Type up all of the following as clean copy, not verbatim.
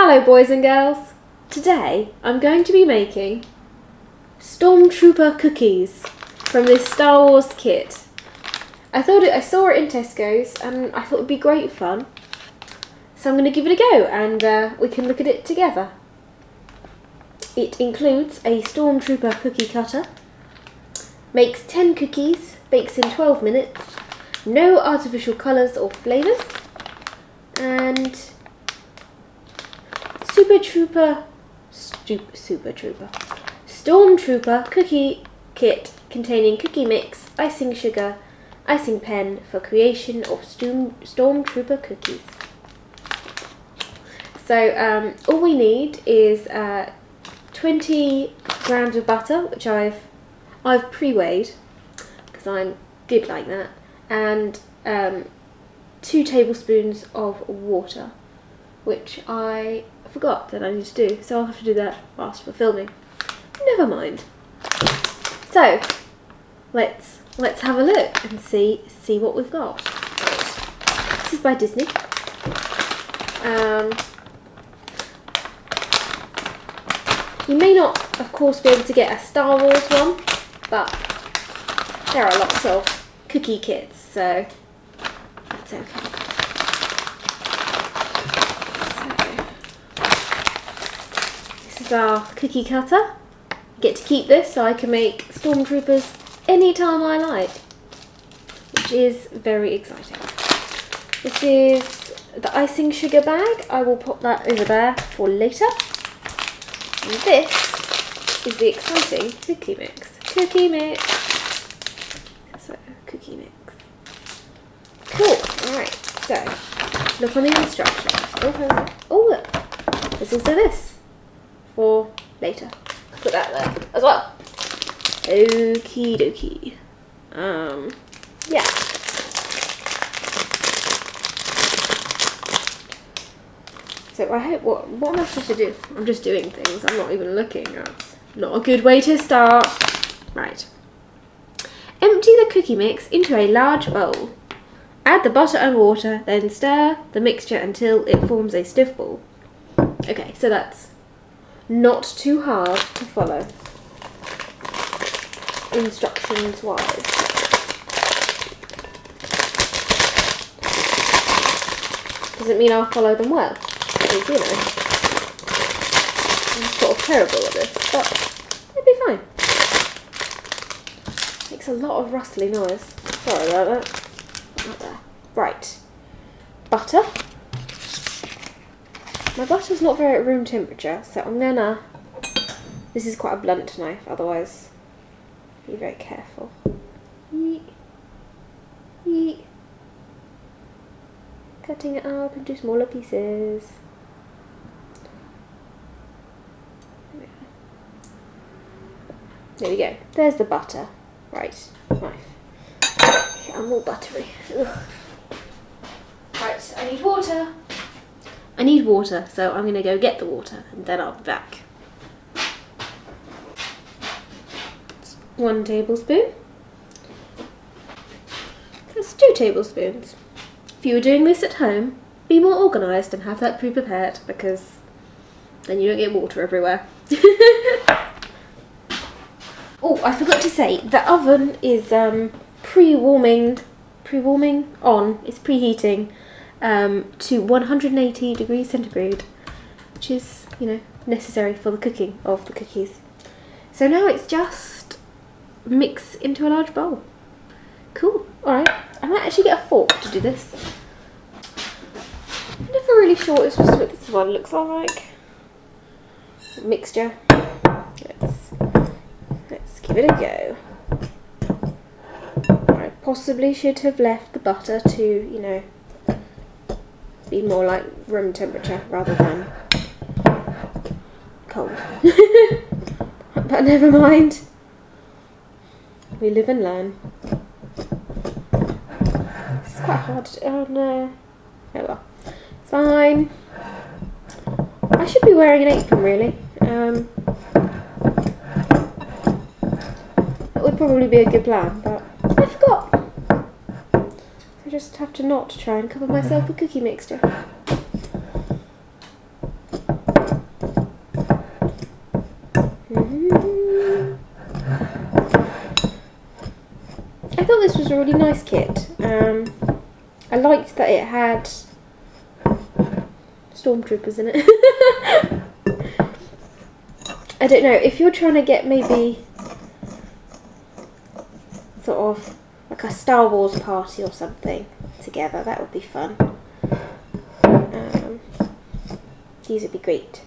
Hello boys and girls! Today I'm going to be making Stormtrooper cookies from this Star Wars kit. I saw it in Tesco's and I thought it would be great fun. So I'm going to give it a go and we can look at it together. It includes a Stormtrooper cookie cutter, makes 10 cookies, bakes in 12 minutes, no artificial colours or flavours, and Stormtrooper cookie kit containing cookie mix, icing sugar, icing pen for creation of Stormtrooper cookies. So all we need is 20 grams of butter, which I've pre-weighed because I'm good like that, and 2 tablespoons of water, which I forgot that I need to do, so I'll have to do that whilst we're filming. Never mind. So let's have a look and see what we've got. Right. This is by Disney. You may not, of course, be able to get a Star Wars one, but there are lots of cookie kits, so that's okay. This is our cookie cutter. I get to keep this so I can make Stormtroopers anytime I like, which is very exciting. This is the icing sugar bag. I will put that over there for later. And this is the exciting cookie mix. Cookie mix. So, cookie mix. Cool. Alright, so look on the instructions. Oh, look. There's also this for later. Put that there as well. Okie dokie. Yeah. So I hope, what am I supposed to do? I'm just doing things, I'm not even looking. That's not a good way to start. Right. Empty the cookie mix into a large bowl. Add the butter and water, then stir the mixture until it forms a stiff ball. Okay, so that's not too hard to follow, instructions wise. Doesn't mean I'll follow them well. Because, you know, I'm sort of terrible at this, but it'll be fine. Makes a lot of rustly noise. Sorry about that. Not there. Right. Butter. My butter's not very at room temperature, so I'm gonna... This is quite a blunt knife, otherwise be very careful. Yeet. Yeet. Cutting it up into smaller pieces. There we go. There's the butter. Right. Knife. I'm all buttery. Ugh. Right, I need water. I need water, so I'm going to go get the water and then I'll be back. 1 tablespoon. That's 2 tablespoons. If you were doing this at home, be more organised and have that pre-prepared, because then you don't get water everywhere. Oh, I forgot to say, the oven is pre-warming on, it's preheating to 180 degrees centigrade, which is, you know, necessary for the cooking of the cookies. So now it's just mix into a large bowl. Cool, alright. I might actually get a fork to do this. I'm never really sure what it's supposed to look. This one looks alright. Mixture. Let's give it a go. I possibly should have left the butter to, you know, be more like room temperature rather than cold. But never mind. We live and learn. It's quite hard to do. Oh no. Oh well. It's fine. I should be wearing an apron really. That would probably be a good plan, but I forgot. I just have to not try and cover myself with cookie mixture. a really nice kit. I liked that it had Stormtroopers in it. I don't know, if you're trying to get maybe sort of like a Star Wars party or something together, that would be fun. These would be great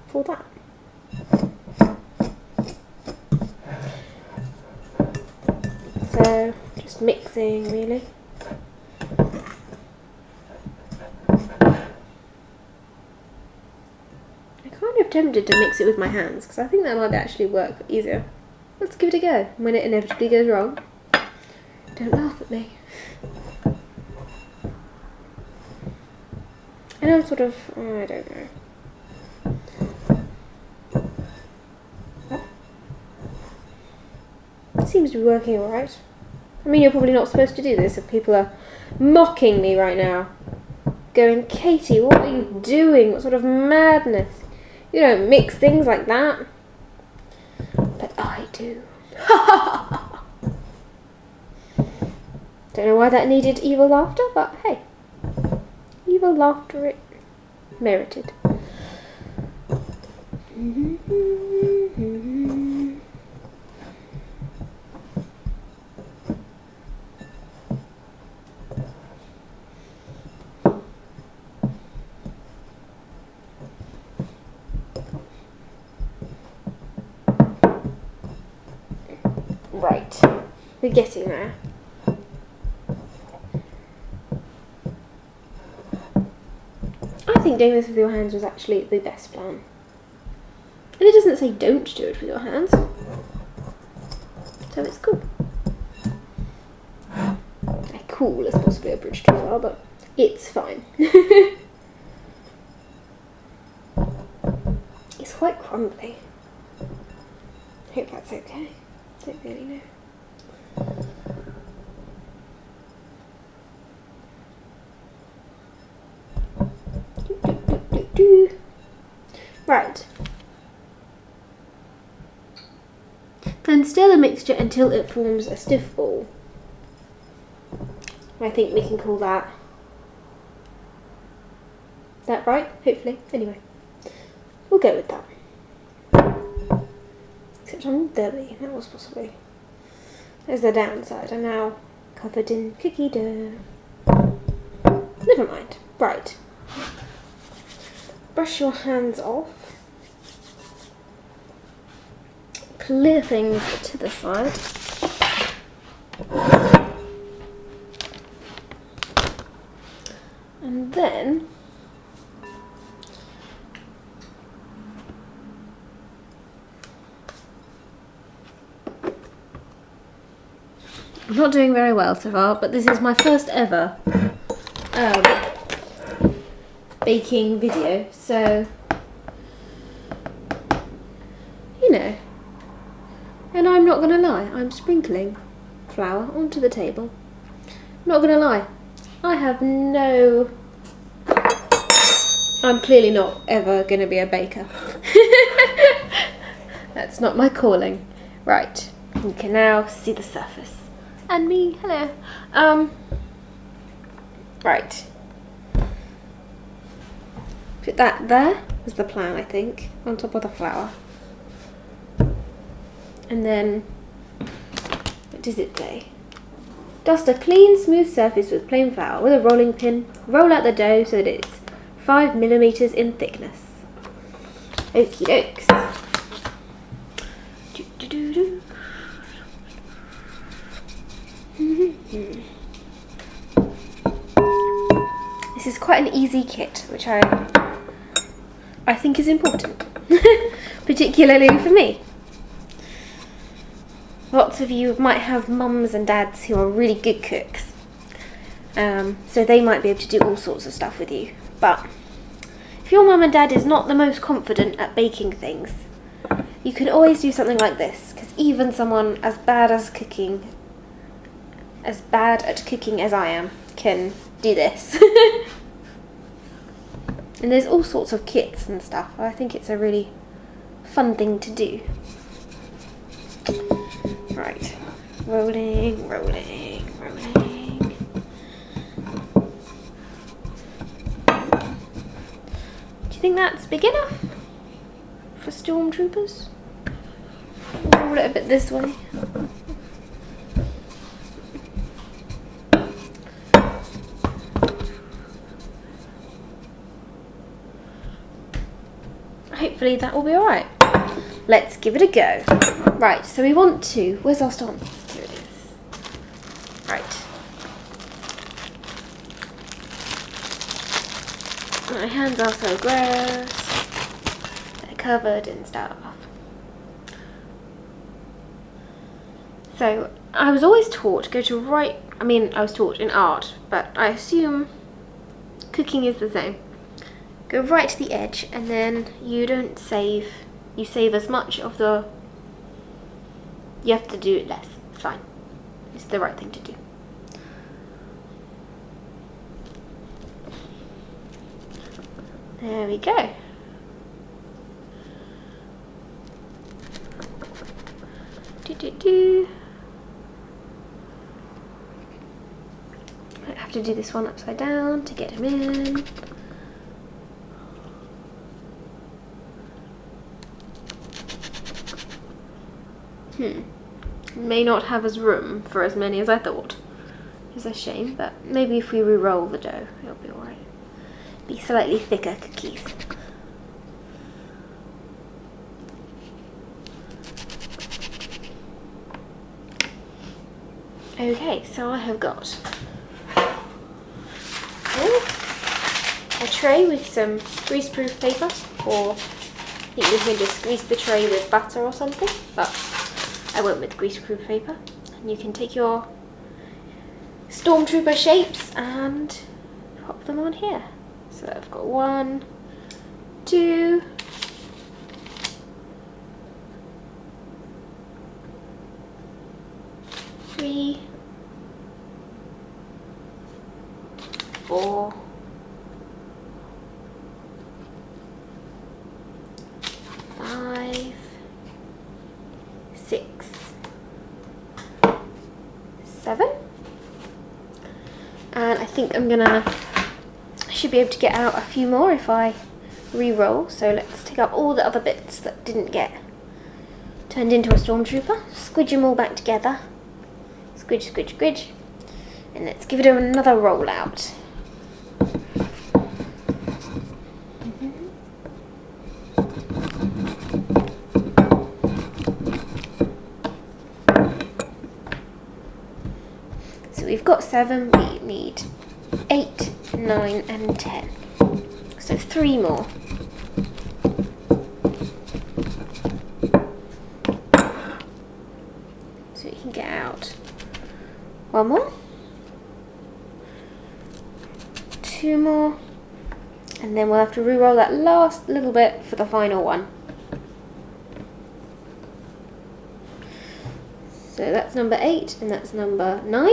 for that. So, just mixing really. I'm kind of tempted to mix it with my hands because I think that might actually work easier. Let's give it a go. When it inevitably goes wrong, don't laugh at me. I know I'm sort of, I don't know. It seems to be working alright. I mean, you're probably not supposed to do this if people are mocking me right now. Going, Katie, what are you doing? What sort of madness? You don't mix things like that. But I do. Don't know why that needed evil laughter, but hey. Evil laughter it merited. Right, we're getting there. I think doing this with your hands was actually the best plan. And it doesn't say don't do it with your hands. So it's cool. Cool is possibly a bridge too far, but it's fine. It's quite crumbly. I hope that's okay. Don't really know. Right. Then stir the mixture until it forms a stiff ball. I think we can call that right, hopefully. Anyway, we'll go with that. Except on Debbie, that was possibly. There's the downside. I'm now covered in cookie dough. Never mind. Right. Brush your hands off. Clear things to the side. And then I'm not doing very well so far, but this is my first ever baking video, so you know. And I'm not gonna lie, I'm sprinkling flour onto the table. I'm not gonna lie, I'm clearly not ever gonna be a baker. That's not my calling. Right, you can now see the surface. And me, hello. Right. Put that there, was the plan I think, on top of the flour. And then, what does it say? Dust a clean, smooth surface with plain flour. With a rolling pin, roll out the dough so that it's 5 millimeters in thickness. Okie dokes. This is quite an easy kit, which I think is important, particularly for me. Lots of you might have mums and dads who are really good cooks, so they might be able to do all sorts of stuff with you. But if your mum and dad is not the most confident at baking things, you can always do something like this, because even someone as bad at cooking as I am can do this. And there's all sorts of kits and stuff. I think it's a really fun thing to do. Right, Rolling, rolling, rolling. Do you think that's big enough for Stormtroopers? Roll it a bit this way. Hopefully that will be alright. Let's give it a go. Right, so we want to... Where's our storm? Here it is. Right. My hands are so gross. They're covered in stuff. So, I was always taught to go to right... I mean, I was taught in art, but I assume cooking is the same. Go right to the edge, and then you don't save. You save as much of the... You have to do it less. It's fine. It's the right thing to do. There we go. Do. I have to do this one upside down to get him in. May not have as room for as many as I thought. It's a shame, but maybe if we re-roll the dough, it'll be alright. Be slightly thicker cookies. Okay, so I have got a tray with some greaseproof paper, or I think we can just grease the tray with butter or something, but I went with greaseproof paper. And you can take your Stormtrooper shapes and pop them on here. So I've got 1, 2, 3, 4, 5, 6, 7, and I think I should be able to get out a few more if I re-roll. So let's take up all the other bits that didn't get turned into a Stormtrooper, squidge them all back together, squidge, squidge, squidge, and let's give it another roll out. We've got 7, we need 8, 9 and 10. So 3 more. So we can get out 1 more, 2 more, and then we'll have to re-roll that last little bit for the final one. So that's number 8 and that's number 9.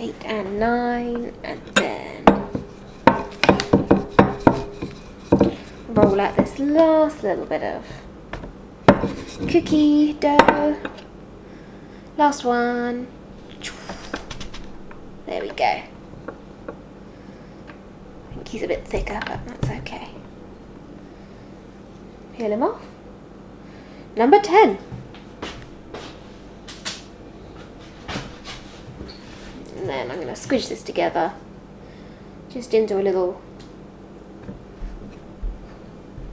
8 and 9, and then roll out this last little bit of cookie dough. Last one. There we go. I think he's a bit thicker, but that's okay. Peel him off. Number 10. And then I'm going to squidge this together just into a little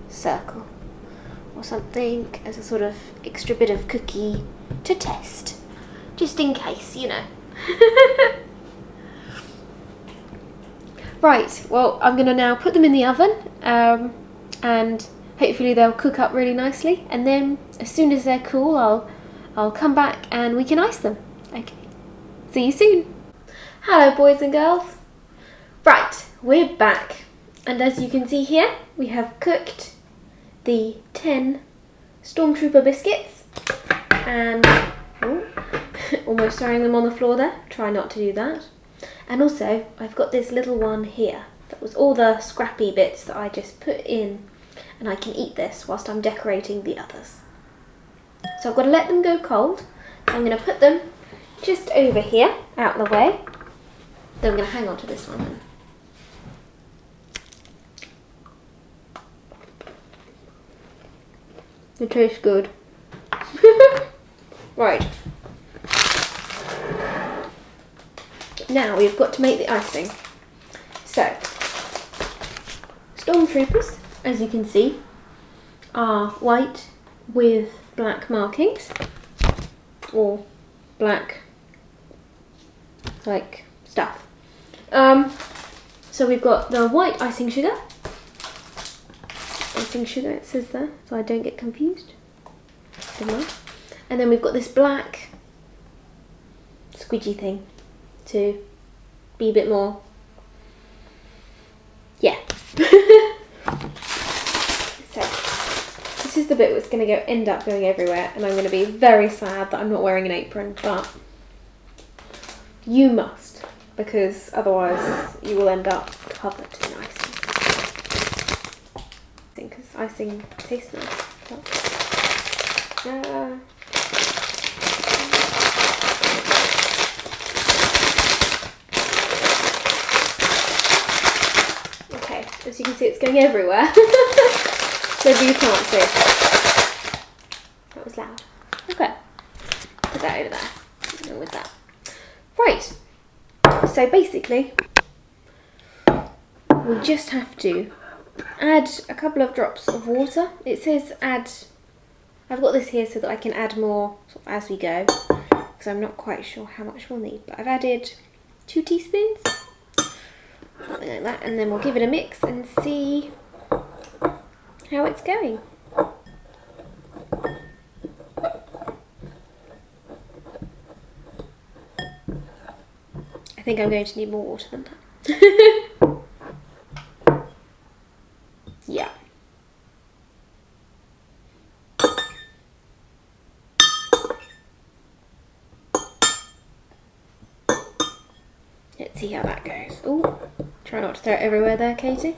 circle or something as a sort of extra bit of cookie to test, just in case, you know. Right, well, I'm going to now put them in the oven and hopefully they'll cook up really nicely, and then as soon as they're cool I'll come back and we can ice them. Okay, see you soon. Hello boys and girls. Right, we're back, and as you can see here we have cooked the 10 Stormtrooper biscuits and almost throwing them on the floor there, try not to do that. And also I've got this little one here that was all the scrappy bits that I just put in, and I can eat this whilst I'm decorating the others. So I've got to let them go cold. So I'm going to put them just over here, out of the way. Then I'm going to hang on to this one. It tastes good. Right. Now we've got to make the icing. So, Stormtroopers, as you can see, are white with black markings, or black, like, stuff. So we've got the white icing sugar. Icing sugar, it says there, so I don't get confused. And then we've got this black squidgy thing to be a bit more, yeah. So this is the bit that's going to end up going everywhere, and I'm going to be very sad that I'm not wearing an apron, but you must, because otherwise you will end up covered in icing. Because icing tastes nice. Okay, as you can see, it's going everywhere. So you can't see. That was loud. Okay, put that over there, and with that. Right, so basically, we just have to add a couple of drops of water. It says add, I've got this here so that I can add more sort of as we go, because I'm not quite sure how much we'll need, but I've added 2 teaspoons, something like that, and then we'll give it a mix and see how it's going. I think I'm going to need more water than that. Yeah. Let's see how that goes. Ooh, try not to throw it everywhere there, Katie.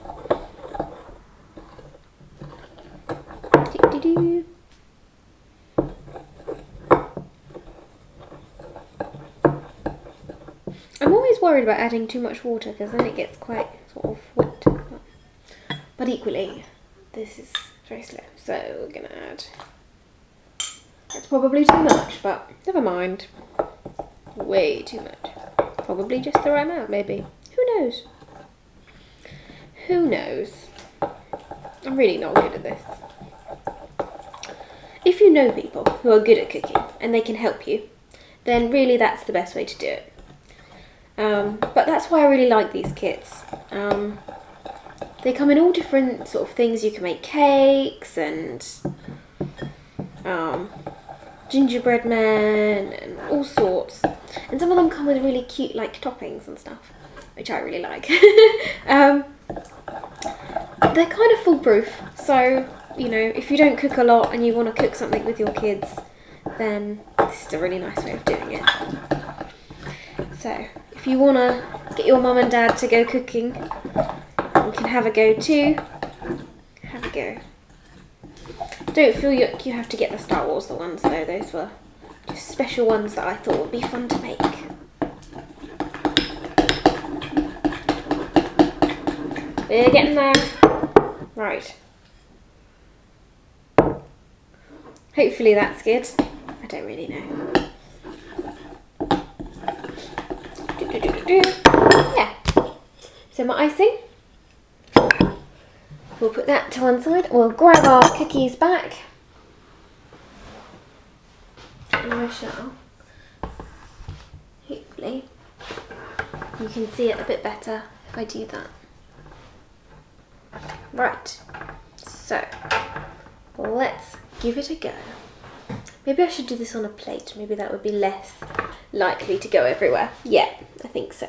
Do-do-do. I'm always worried about adding too much water because then it gets quite sort of wet. But equally, this is very slow, so we're gonna add. That's probably too much, but never mind. Way too much. Probably just the right amount, maybe. Who knows? Who knows? I'm really not good at this. If you know people who are good at cooking and they can help you, then really that's the best way to do it. But that's why I really like these kits. They come in all different sort of things. You can make cakes and gingerbread men and all sorts. And some of them come with really cute like toppings and stuff, which I really like. They're kind of foolproof, so you know, if you don't cook a lot and you want to cook something with your kids, then this is a really nice way of doing it. So if you want to get your mum and dad to go cooking, you can have a go too. Have a go. Don't feel you have to get the Star Wars ones though. Those were just special ones that I thought would be fun to make. We're getting there. Right. Hopefully that's good. I don't really know. Yeah. So my icing. We'll put that to one side. We'll grab our cookies back. And I shall. Hopefully you can see it a bit better if I do that. Right. So let's give it a go. Maybe I should do this on a plate. Maybe that would be less likely to go everywhere. Yeah, I think so.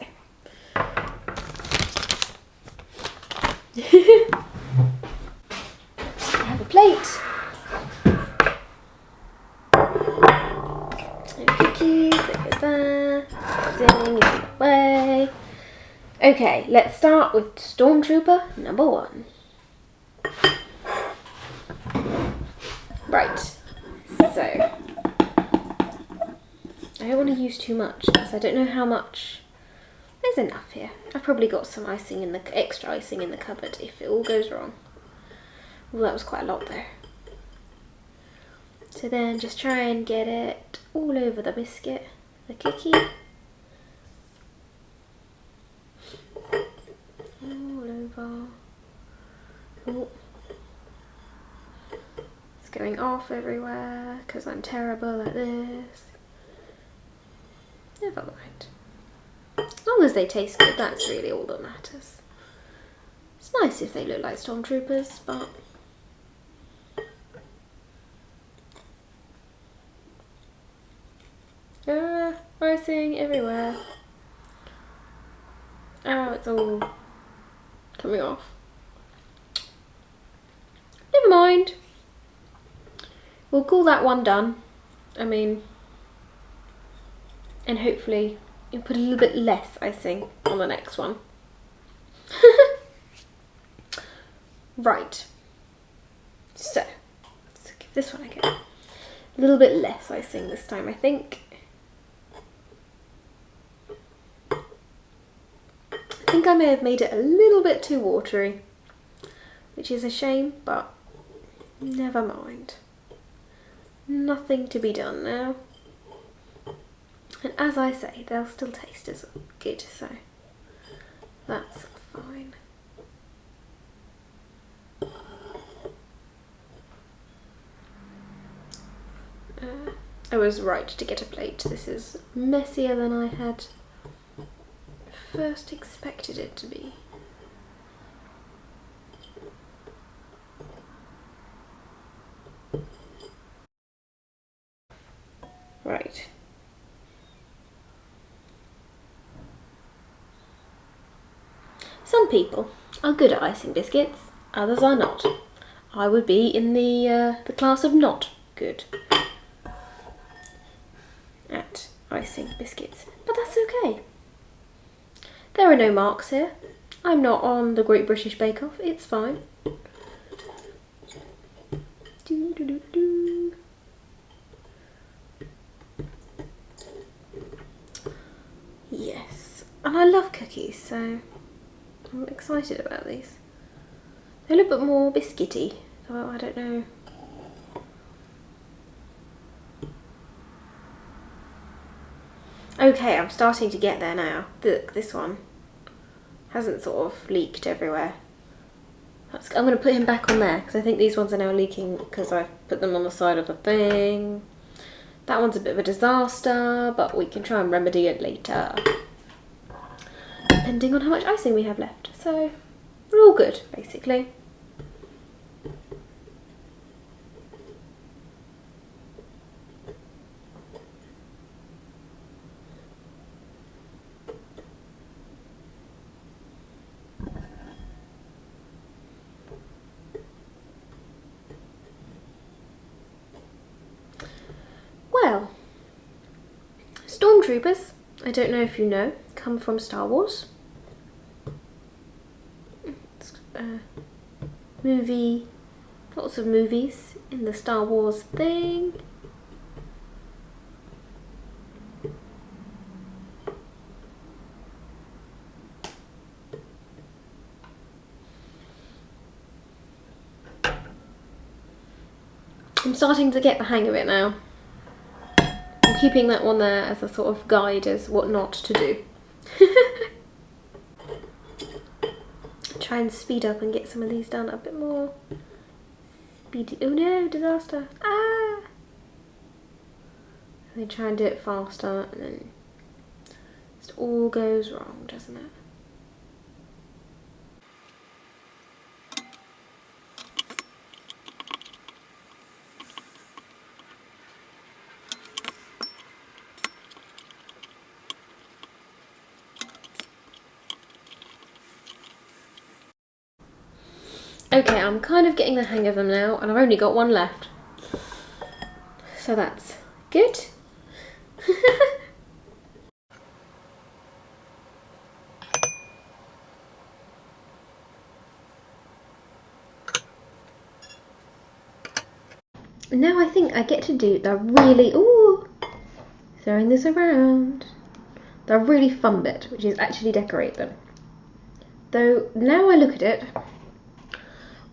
Have a plate. And cookies, they go there. Sing away. Okay, let's start with Stormtrooper number 1. Right. So, I don't want to use too much because I don't know how much. There's enough here. I've probably got some icing in the extra icing in the cupboard if it all goes wrong. Well, that was quite a lot though. So then just try and get it all over the biscuit, the cookie. All over. Oh. It's going off everywhere because I'm terrible at this. Never mind. As long as they taste good, that's really all that matters. It's nice if they look like Stormtroopers, but icing everywhere. Oh, it's all coming off. Never mind. We'll call that one done. I mean, and hopefully you'll put a little bit less icing on the next one. Right. So, let's give this one a go. A little bit less icing this time, I think. I think I may have made it a little bit too watery, which is a shame, but never mind. Nothing to be done now. And as I say, they'll still taste as good, so that's fine. I was right to get a plate. This is messier than I had first expected it to be. Right. Some people are good at icing biscuits, others are not. I would be in the class of not good at icing biscuits, but that's okay. There are no marks here. I'm not on the Great British Bake Off, it's fine. Do, do, do, do. Yes, and I love cookies, so I'm excited about these. They're a little bit more biscuity, so I don't know. Okay, I'm starting to get there now. Look, this one hasn't sort of leaked everywhere. I'm going to put him back on there because I think these ones are now leaking because I put them on the side of the thing. That one's a bit of a disaster, but we can try and remedy it later, depending on how much icing we have left. So we're all good, basically. Well, Stormtroopers, I don't know if you know, come from Star Wars. Movie, lots of movies in the Star Wars thing. I'm starting to get the hang of it now. I'm keeping that one there as a sort of guide as what not to do. Try and speed up and get some of these done a bit more speedy. Oh no, disaster. Ah! They try and do it faster and then it all goes wrong, doesn't it? Okay, I'm kind of getting the hang of them now, and I've only got one left. So that's good. Now I think I get to do the really, ooh, throwing this around, the really fun bit, which is actually decorate them. Though now I look at it,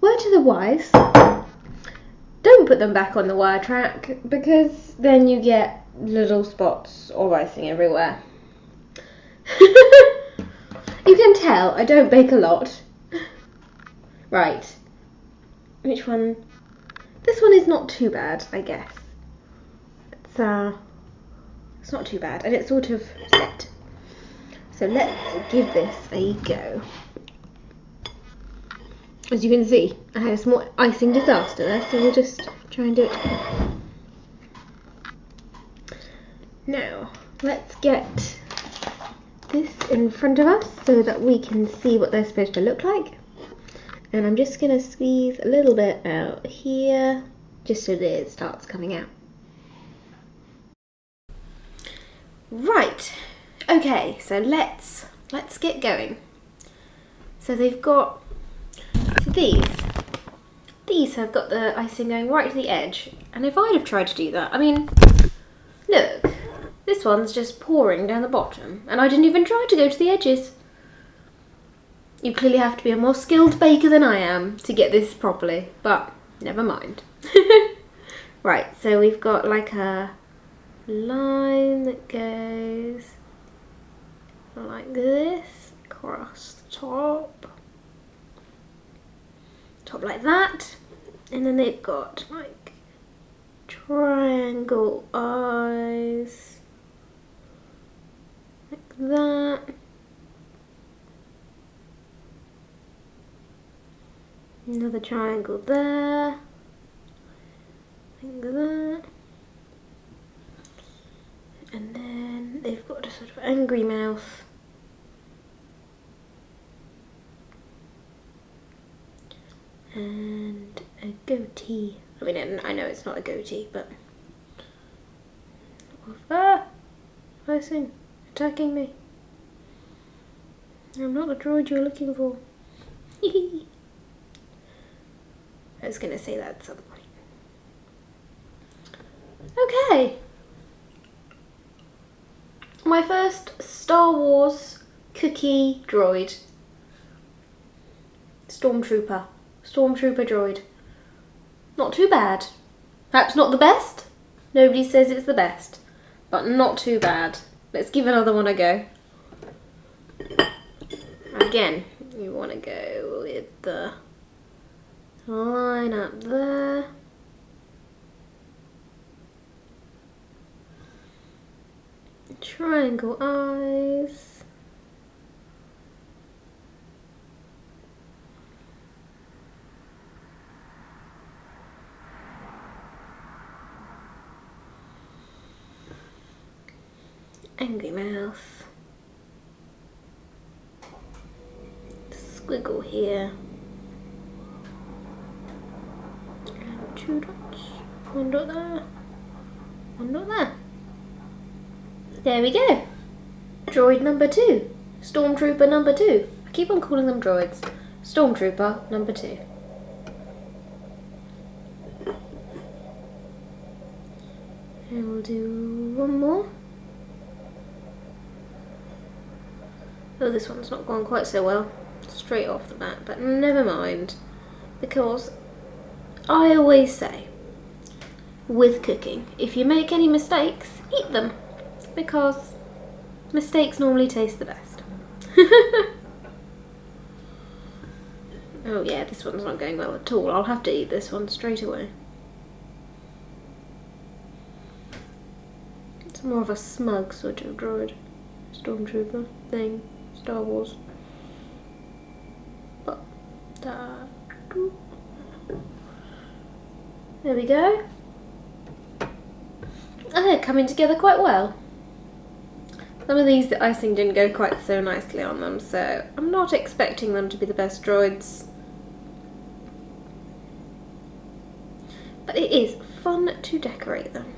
word to the wise, don't put them back on the wire track, because then you get little spots of icing everywhere. You can tell I don't bake a lot. Right, which one? This one is not too bad, I guess. It's not too bad, and it's sort of set. So let's give this a go. As you can see, I had a small icing disaster there, so we'll just try and do it. Now, let's get this in front of us so that we can see what they're supposed to look like. And I'm just going to squeeze a little bit out here, just so that it starts coming out. Right, okay, so let's get going. So they've got these have got the icing going right to the edge, and if I'd have tried to do that, I mean, look, this one's just pouring down the bottom, and I didn't even try to go to the edges. You clearly have to be a more skilled baker than I am to get this properly, but never mind. Right, so we've got like a line that goes like this across the top like that, and then they've got like triangle eyes like that. Another triangle there, like that. And then they've got a sort of angry mouth. And a goatee. I mean, I know it's not a goatee, but... Ah! Icing. Attacking me. I'm not the droid you're looking for. I was going to say that at some point. Okay. My first Star Wars cookie droid. Stormtrooper droid. Not too bad. Perhaps not the best. Nobody says it's the best. But not too bad. Let's give another one a go. Again, you want to go with the line up there. Triangle eyes. Angry mouth. Squiggle here. And 2 dots. 1 dot there. 1 dot there. There we go. Droid number 2. Stormtrooper number 2. I keep on calling them droids. Stormtrooper number 2. And we'll do 1 more. Oh, this one's not gone quite so well. Straight off the bat, but never mind. Because I always say, with cooking, if you make any mistakes, eat them. Because mistakes normally taste the best. Oh yeah, this one's not going well at all. I'll have to eat this one straight away. It's more of a smug sort of droid. Stormtrooper thing. Star Wars. But there we go. And they're coming together quite well. Some of these, the icing didn't go quite so nicely on them, so I'm not expecting them to be the best droids. But it is fun to decorate them.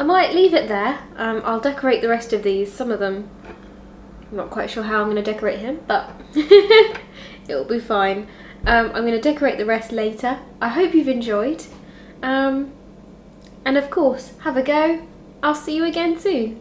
might leave it there. I'll decorate the rest of these. Some of them, I'm not quite sure how I'm going to decorate him, but it'll be fine. I'm going to decorate the rest later. I hope you've enjoyed. And of course, have a go. I'll see you again soon.